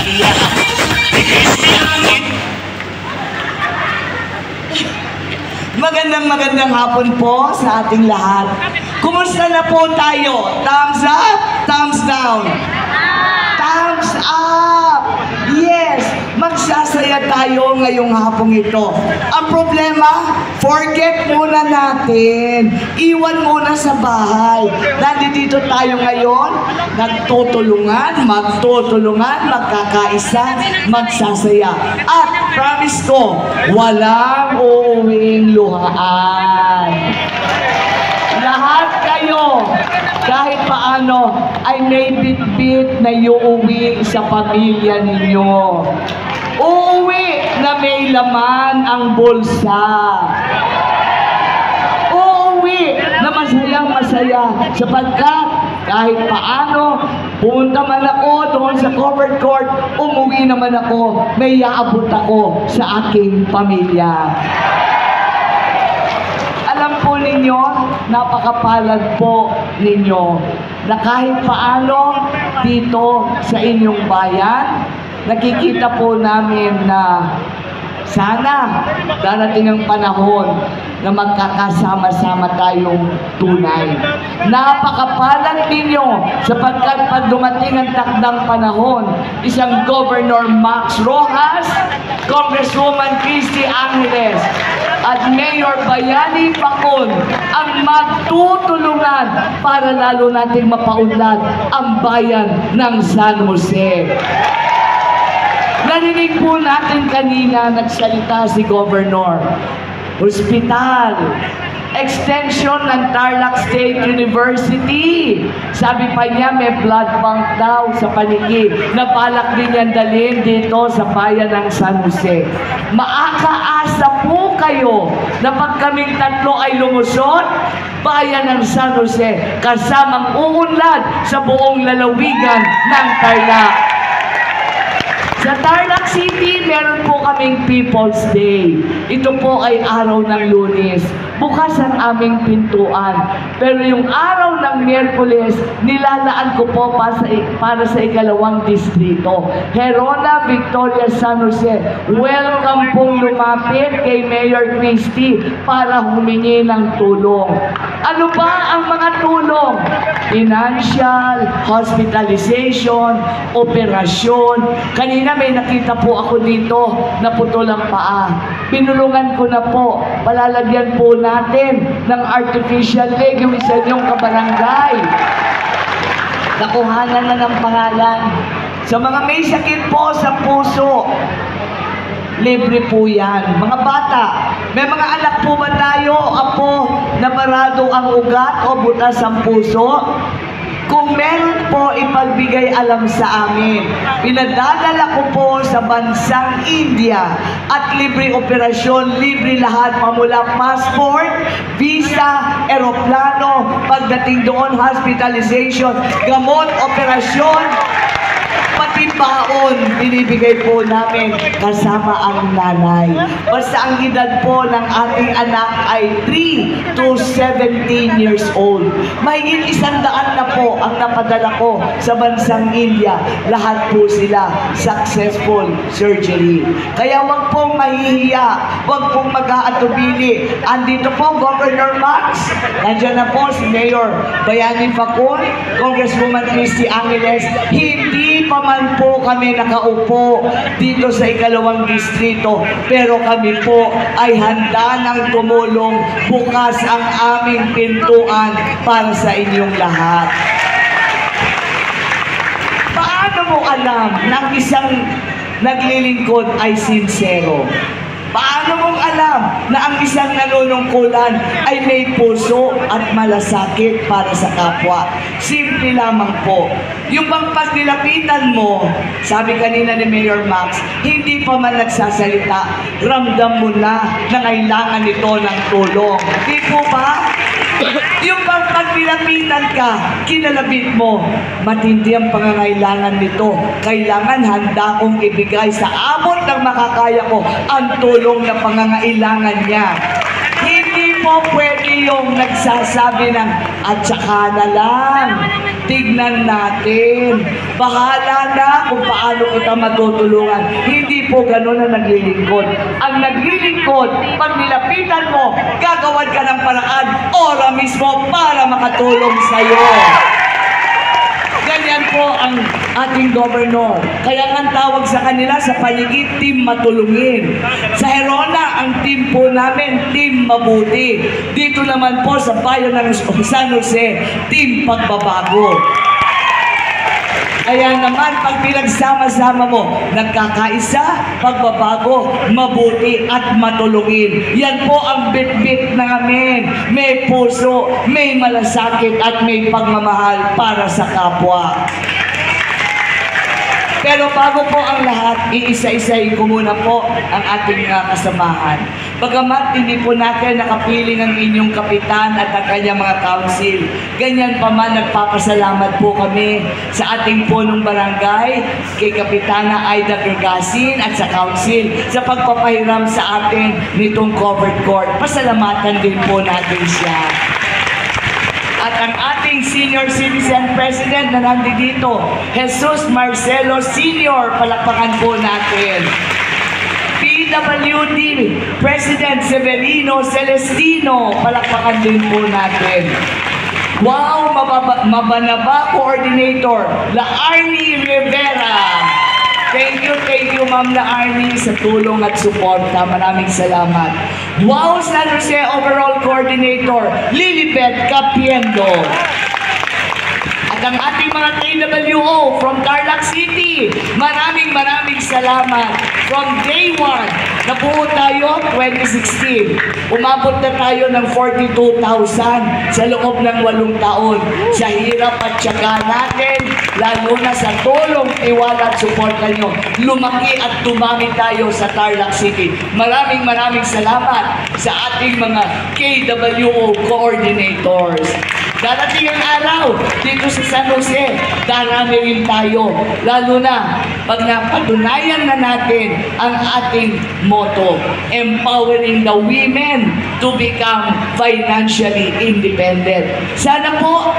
iyak ni Christian. Magandang hapon po sa ating lahat. Kumusta na po tayo? Thumbs up? Thumbs down? Thumbs up! Yes! Magsasaya tayo ngayong hapong ito. Ang problema, forget muna natin. Iwan muna sa bahay. Nandito tayo ngayon, nagtutulungan, magtutulungan, magkakaisa, magsasaya. At promise ko, walang uuwing luhaan. Lahat kayo, kahit paano, ay may bit-bit na iuuwi sa pamilya ninyo. Uuwi na may laman ang bulsa. Uuwi na masayang-masaya sapagkat kahit paano, punta man ako doon sa covered court, umuwi naman ako, may iaabot ako sa aking pamilya. Alam po ninyo, napakapalad po ninyo na kahit paano dito sa inyong bayan, nakikita po namin na sana darating ang panahon na magkakasama-sama tayong tunay. Napakapalad ninyo sapagkat pag dumating ang takdang panahon, isang Governor Max Rojas, Congresswoman Christy Angeles, at Mayor Bayani Pacon ang magtutulungan para lalo nating mapaunlad ang bayan ng San Jose. Narinig po natin kanina nagsalita si Governor. Hospital, extension ng Tarlac State University. Sabi pa niya may blood bank daw sa Paniki. Napalak din yan dalhin dito sa bayan ng San Jose. Maakaasa po kayo na pag kaming tatlo ay lumusot, bayan ng San Jose kasamang uunlad sa buong lalawigan ng Tarlac. Sa Tarlac City, meron po kaming People's Day. Ito po ay araw ng Lunes. Bukas ang aming pintuan. Pero yung araw ng Miyerkules, nilalaan ko po para sa ikalawang distrito. Herona, Victoria, San Jose. Welcome pong lumapit kay Mayor Christy para humingi ng tulong. Ano ba ang mga tulong? Financial, hospitalization, operasyon. Kanina may nakita po ako dito na putol ang paa. Pinulungan ko na po. Palalagyan po natin ng artificial leg yung isa niyong kabarangay. Nakuhanan na ng pangalan. Sa mga may sakit po sa puso, libre po yan. Mga bata, may mga anak po ba tayo, apo, na barado ang ugat o butas ang puso? Kung meron po, ipagbigay alam sa amin. Pinadadala ko po sa bansang India at libre operasyon, libre lahat pamula passport, visa, eroplano, pagdating doon, hospitalization, gamot, operasyon, pati baon, binibigay po namin kasama ang nanay. Basta ang edad po ng ating anak ay 3 to 17 years old. Mahigit 100 na po ang napadala ko sa bansang India. Lahat po sila successful surgery. Kaya wag pong mahihiya, wag pong mag-aatubili. Andito po Governor Max, nandiyan na po si Mayor Bayani Pacon, Congresswoman Christy Angeles. Hindi pa man po kami nakaupo dito sa ikalawang distrito, pero kami po ay handa ng tumulong. Bukas ang aming pintuan para sa inyong lahat. Paano mo alam na isang naglilingkod ay sincero? Paano mong alam na ang isang nanunungkulan ay may puso at malasakit para sa kapwa? Simple lamang po. Yung bang pagnilapitan mo, sabi kanina ni Mayor Max, hindi pa man nagsasalita, ramdam mo na kailangan nito ng tulong. Di po ba? Yung bang pag nilapitan ka, kinalabit mo, matindi ang pangangailangan nito. Kailangan handa kong ibigay sa abot ng makakaya ko ang tulong na pangangailangan niya. Hindi po pwede yung nagsasabi ng at saka na lang. Tignan natin. Bahala na kung paano kita matutulungan. Hindi po ganun ang naglilingkod. Ang naglilingkod, pag nilapitan mo, gagawan ka ng paraan, ora mismo para makatulong sa'yo. Ganyan po ang ating governor. Kaya ang tawag sa kanila sa paligid, Team Matulungin. Sa Herona, ang team po namin, Team Mabuti. Dito naman po sa bayan ng San Jose, Team Pagbabago. Kaya naman, pag pinagsama-sama mo, nagkakaisa, pagbabago, mabuti at matulungin. Yan po ang bit-bit namin. May puso, may malasakit at may pagmamahal para sa kapwa. Pero bago po ang lahat, iisa-isahin ko muna po ang ating kasamahan. Bagamat hindi po natin nakapiling ang inyong kapitan at ang kanyang mga council, ganyan pa man nagpapasalamat po kami sa ating punong barangay, kay Kapitana Aida Gergasin at sa council sa pagpapahiram sa atin nitong covered court. Pasalamatan din po natin siya. At ang ating senior citizen president na nandito, Jesus Marcelo Sr., palakpakan po natin. PWD President Severino Celestino, palakpakan din po natin. Wow, Mabanaba Coordinator, La Arnie Rivera. Thank you Ma'am La Arnie sa tulong at suporta. Maraming salamat. Wow, San Jose Overall Coordinator, Lilibet Capiendo. At ang ating mga KWO from Tarlac City, maraming salamat. From day 1, nabuo tayo 2016. Umabot na tayo ng 42,000 sa loob ng 8 taon. Sa hirap at syaga natin, lalo na sa tulong, tiwala at suporta nyo, lumaki at tumami tayo sa Tarlac City. Maraming salamat sa ating mga KWO coordinators. Darating ang araw dito sa San Jose, darami rin tayo. Lalo na pag napatunayan na natin ang ating motto, empowering the women to become financially independent. Sana po,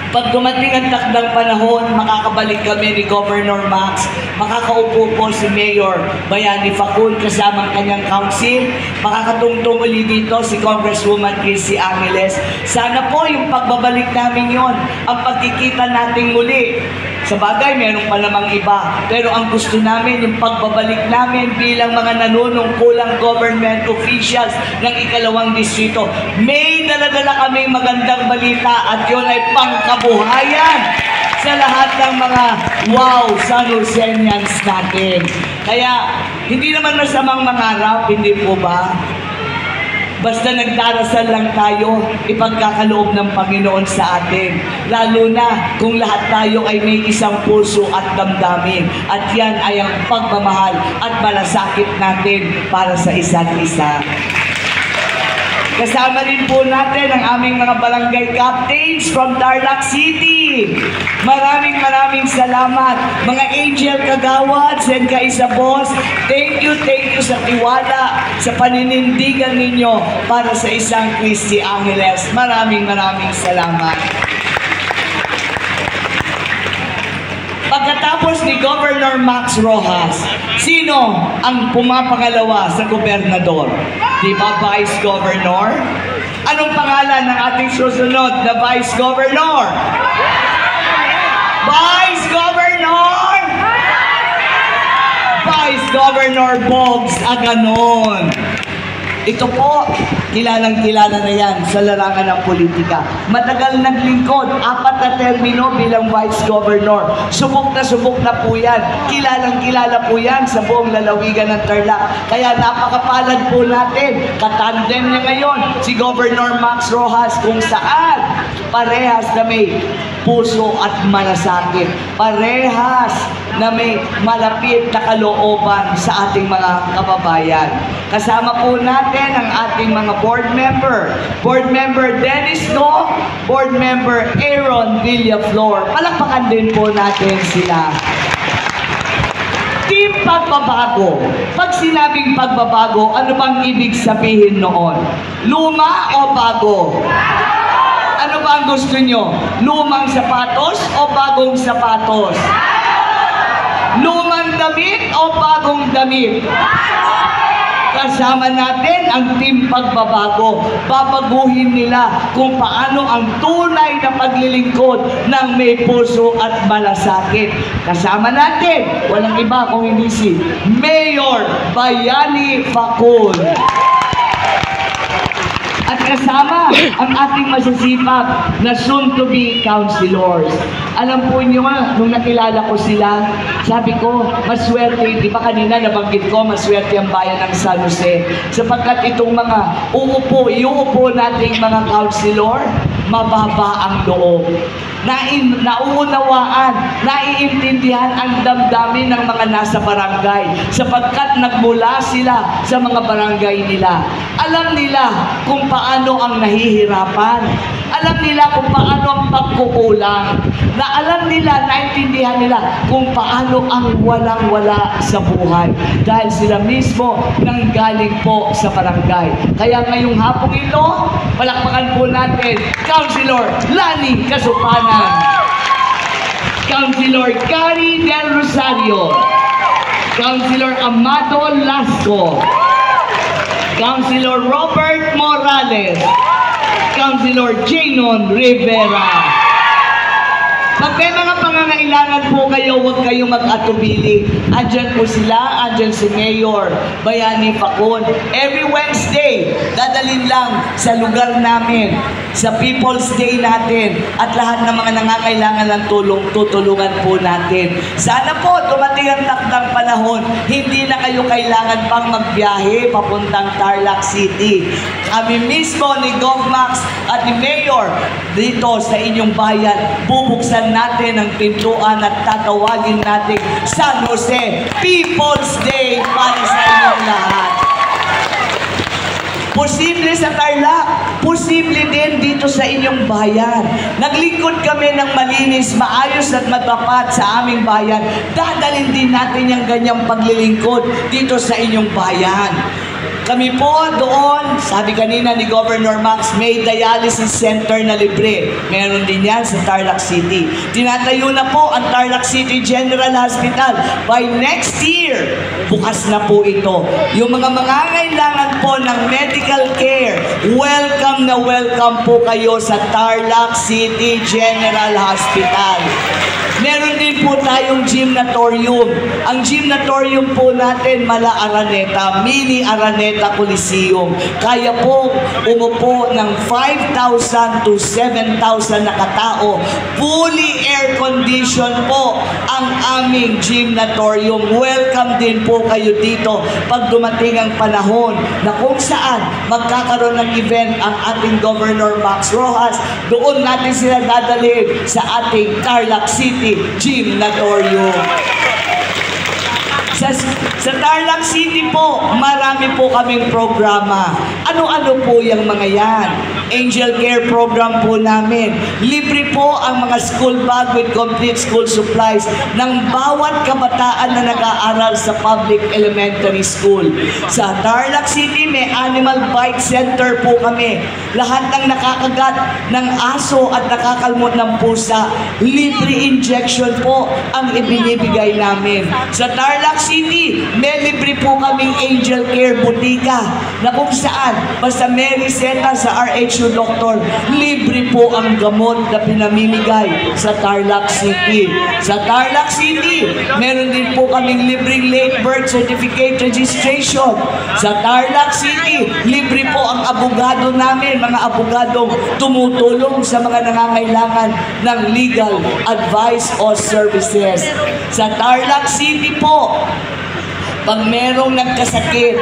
pag dumating ang takdang panahon, makakabalik kami ni Governor Max, makakaupo po si Mayor Bayani Facun kasama ang kanyang council, makakatungtong uli dito si Congresswoman Chrissy Angeles. Sana po yung pagbabalik namin yon, ang pagkikita natin muli. Sa bagay, meron pa namang iba. Pero ang gusto namin, yung pagbabalik namin bilang mga nanunungkulang government officials ng 2nd distrito. May dala-dala kaming magandang balita at yun ay pangkabuhayan sa lahat ng mga wow San Joseñans natin. Kaya, hindi naman masamang mangarap, hindi po ba? Basta nagdarasal lang tayo, ipagkakaloob ng Panginoon sa atin. Lalo na kung lahat tayo ay may isang puso at damdamin. At yan ay ang pagmamahal at malasakit natin para sa isa't isa. Kasama rin po natin ang aming mga barangay captains from Tarlac City. Maraming salamat. Mga Angel Kagawad, Sen Kaisa Boss, thank you sa tiwala, sa paninindigan ninyo para sa isang Christy Angeles. Maraming salamat. Pagkatapos ni Governor Max Rojas, sino ang pumapangalawa sa gobernador? Di ba Vice Governor? Anong pangalan ng ating susunod na Vice Governor? Vice Governor! Vice Governor Bogs Aganon. Ito po, kilalang-kilala na yan sa larangan ng politika. Matagal naglingkod, 4 na termino bilang Vice Governor. Subok na po yan. Kilalang-kilala po yan sa buong lalawigan ng Tarlac. Kaya napakapalad po natin. Katandem niya ngayon si Governor Max Rojas kung saan parehas na may puso at malasakit. Parehas na may malapit na kalooban sa ating mga kababayan. Kasama po natin ang ating mga board member. Board member Dennis Go, board member Aaron Villaflor. Palakpakan din po natin sila. Team Team Pagbabago. Pag sinabing pagbabago, ano bang ibig sabihin noon? Luma o bago? Ano ba ang gusto nyo? Lumang sapatos o bagong sapatos? Lumang damit o bagong damit? Kasama natin ang Team Pagbabago. Babaguhin nila kung paano ang tunay na paglilingkod ng may puso at malasakit. Kasama natin, walang iba kung hindi si Mayor Bayani Facul. At kasama ang ating masasipag na soon-to-be councilors. Alam po niyo nga, nung nakilala ko sila, sabi ko, maswerte, di ba kanina nabanggit ko, maswerte ang bayan ng San Jose. Sapagkat itong mga iuupo nating mga councilor, mababa ang loob. Nauunawaan, naiintindihan ang damdamin ng mga nasa barangay sapagkat nagmula sila sa mga barangay nila. Alam nila kung paano ang nahihirapan. Alam nila kung paano ang pagkukulang. Alam nila, naintindihan nila kung paano ang walang-wala sa buhay. Dahil sila mismo nanggaling po sa barangay. Kaya ngayong hapong ito, palakpakan po natin, Councilor Lani Kasupanan, Councilor Gary Del Rosario, Councilor Amado Lasco, Councilor Robert Morales, Councilor Janon Rivera. Pag may mga pangangailangan po kayo, huwag kayong mag-atubili. Andyan po sila, andyan si Mayor Bayani Facul. Every Wednesday, dadalhin lang sa lugar namin, sa People's Day natin, at lahat ng mga nangangailangan ng tulong, tutulungan po natin. Sana po, dumating ang takdang panahon, hindi na kayo kailangan pang magbiyahe papuntang Tarlac City. Kami mismo ni Govmax at ni Mayor dito sa inyong bayan, bubuksan natin ang pintuan at tatawagin natin San Jose People's Day para sa inyong lahat. Posible sa Tarlac, posible din dito sa inyong bayan. Naglingkod kami ng malinis, maayos at matapat sa aming bayan. Dadalhin din natin yung ganyang paglilingkod dito sa inyong bayan. Kami po doon, sabi kanina ni Governor Max, may dialysis center na libre. Meron din yan sa Tarlac City. Tinatayo na po ang Tarlac City General Hospital. By next year, bukas na po ito. Yung mga mangangailangan po ng medical care, welcome na welcome po kayo sa Tarlac City General Hospital. Meron din po tayong gymnatorium. Ang gymnatorium po natin, Mala Araneta, Mini Araneta Coliseum. Kaya po umupo ng 5,000 to 7,000 na katao. Fully air condition po ang aming gymnatorium. Welcome din po kayo dito pag dumating ang panahon na kung saan magkakaroon ng event ang ating Governor Max Rojas. Doon natin sila dadalhin sa ating Tarlac City Gymnatorium. Sa Tarlac City po, marami po kaming programa. Ano-ano po yung mga yan? Angel Care Program po namin. Libre po ang mga school bag with complete school supplies ng bawat kabataan na nag-aaral sa public elementary school. Sa Tarlac City, may Animal Bite Center po kami. Lahat ng nakakagat ng aso at nakakalmot ng pusa, libre injection po ang ibinibigay namin. Sa Tarlac City, may libre po kaming Angel Care Butika na kung saan, basta may reseta sa RHU Doctor, libre po ang gamot na pinamimigay sa Tarlac City. Sa Tarlac City, meron din po kaming libreng late birth certificate registration. Sa Tarlac City, libre po ang abogado namin, mga abogadong tumutulong sa mga nangangailangan ng legal advice o services. Sa Tarlac City po, pag merong nagkasakit,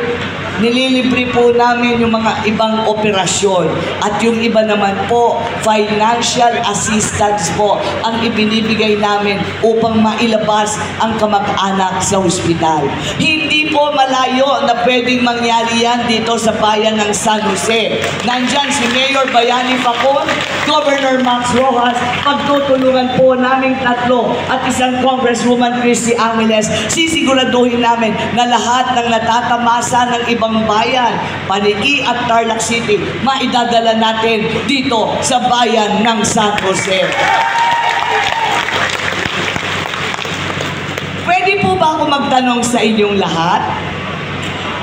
nililibre po namin yung mga ibang operasyon. At yung iba naman po, financial assistance po ang ibinibigay namin upang mailabas ang kamag-anak sa ospital. Hindi po malayo na pwedeng mangyari yan dito sa bayan ng San Jose. Nandyan si Mayor Bayani Facun, Governor Max Rojas, pagtutulungan po naming tatlo at isang Congresswoman Christy Angeles, sisiguraduhin namin na lahat ng natatamasa ng ibang bayan, Paniki at Tarlac City, maidadala natin dito sa bayan ng San Jose. Pwede po ba ako magtanong sa inyong lahat?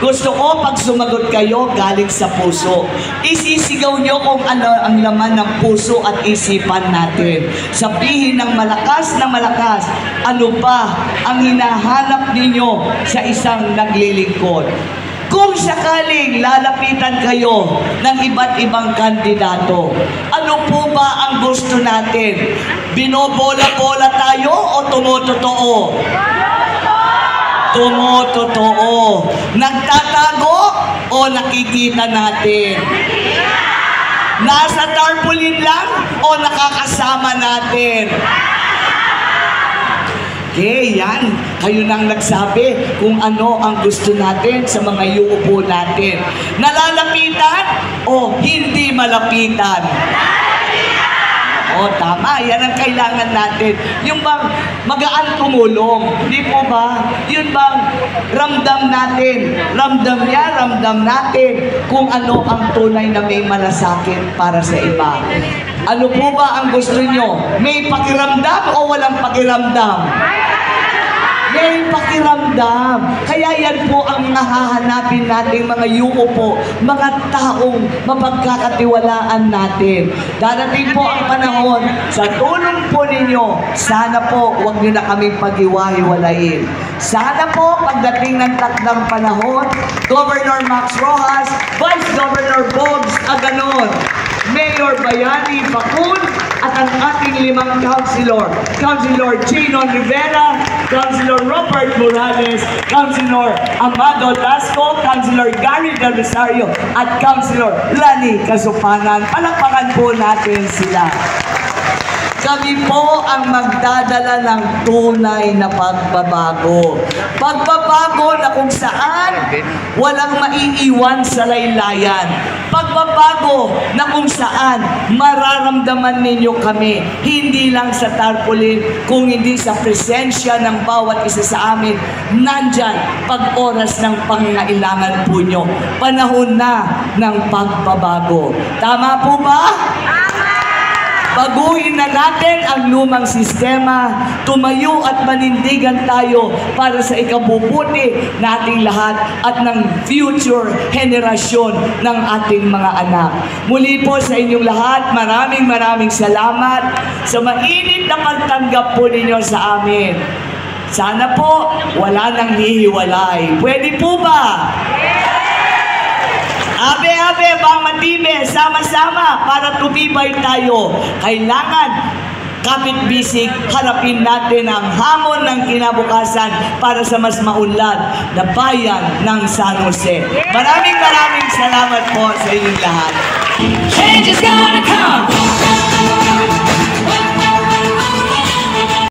Gusto ko pag sumagot kayo galing sa puso. Isisigaw nyo kung ano ang laman ng puso at isipan natin. Sabihin ng malakas na malakas, ano ba ang hinahanap ninyo sa isang naglilingkod? Kung sakaling lalapitan kayo ng iba't ibang kandidato, ano po ba ang gusto natin? Binobola-bola tayo o tumototoo? Tumototoo. Nagtatago o nakikita natin? Nasa tarpaulin lang o nakakasama natin? Okay, yan. Kayo nang nagsabi kung ano ang gusto natin sa mga iuupo natin. Nalalapitan o hindi malapitan? O, tama. Yan ang kailangan natin. Yung bang magaan tumulong. Hindi po ba? Yun bang ramdam natin. Ramdam niya, ramdam natin kung ano ang tunay na may malasakit para sa iba. Ano po ba ang gusto nyo? May pakiramdam o walang pakiramdam? May pakiramdam. Kaya yan po ang mga hahanapin natin, mga yuupo, mga taong mapagkakatiwalaan natin. Darating po ang panahon, sa tulong po ninyo, sana po huwag nyo na kaming pag-iwahiwalayin. Sana po pagdating ng takdang panahon, Governor Max Rojas, Vice Governor Bogs Aganon, Mayor Bayani Facun, at ang ating 5 councilor, Councilor Chinon Rivera, Councilor Robert Morales, Councilor Amado Dasco, Councilor Gary Del Rosario, at Councilor Lani Kasupanan. Palakpakan po natin sila. Kami po ang magdadala ng tunay na pagbabago. Pagbabago na kung saan walang maiiwan sa laylayan. Pagbabago na kung saan mararamdaman ninyo kami, hindi lang sa tarpaulin, kung hindi sa presensya ng bawat isa sa amin, nandyan pag oras ng pangailangan po nyo. Panahon na ng pagbabago. Tama po ba? Baguhin na natin ang lumang sistema, tumayo at manindigan tayo para sa ikabubuti nating lahat at ng future henerasyon ng ating mga anak. Muli po sa inyong lahat, maraming salamat sa mainit na pagtanggap po ninyo sa amin. Sana po wala nang hihiwalay. Pwede po ba? Abe-abe, bang matibe, sama-sama para tumibay tayo. Kailangan kapit-bisig, harapin natin ang hamon ng kinabukasan para sa mas maunlad na bayan ng San Jose. Maraming salamat po sa inyong lahat. Change is gonna come.